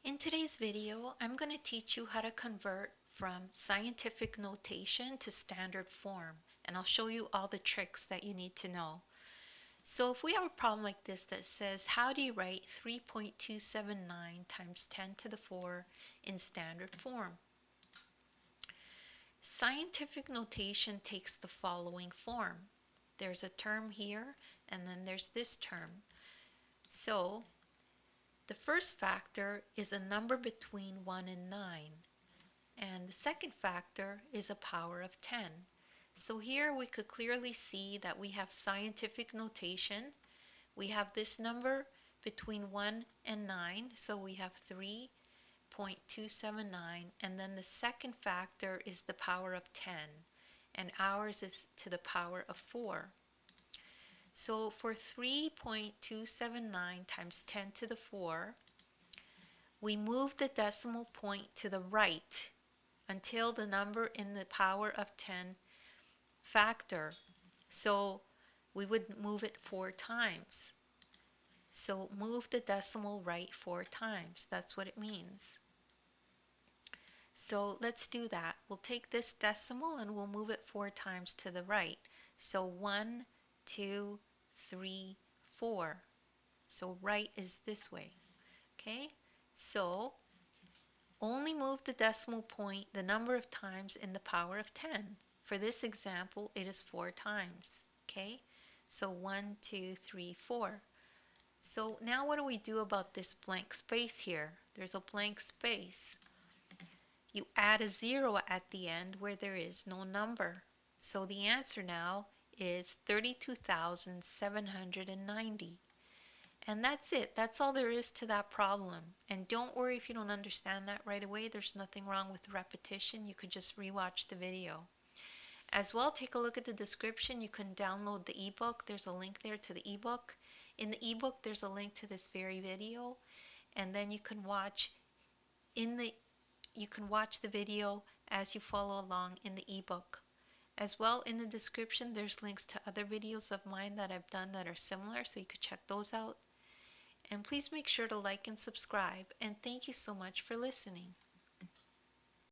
In today's video, I'm going to teach you how to convert from scientific notation to standard form, and I'll show you all the tricks that you need to know. So if we have a problem like this that says, how do you write 3.279 times 10 to the 4 in standard form? Scientific notation takes the following form. There's a term here, and then there's this term. So the first factor is a number between 1 and 9, and the second factor is a power of 10. So here we could clearly see that we have scientific notation. We have this number between 1 and 9, so we have 3.279, and then the second factor is the power of 10, and ours is to the power of 4. So for 3.279 times 10 to the 4, we move the decimal point to the right until the number in the power of 10 factor. So we would move it 4 times. So move the decimal right 4 times. That's what it means. So let's do that. We'll take this decimal and we'll move it 4 times to the right. So 1, 2, 3, 4. So right is this way. Okay? So only move the decimal point the number of times in the power of 10. For this example, it is 4 times. Okay? So 1, 2, 3, 4. So now what do we do about this blank space here? There's a blank space. You add a 0 at the end where there is no number. So the answer now is 32,790. And that's it. That's all there is to that problem. And don't worry if you don't understand that right away. There's nothing wrong with repetition. You could just rewatch the video. As well, take a look at the description. You can download the ebook. There's a link there to the ebook. In the ebook, there's a link to this very video. And then you can watch the video as you follow along in the ebook. As well, in the description, there's links to other videos of mine that I've done that are similar, so you could check those out. And please make sure to like and subscribe. And thank you so much for listening.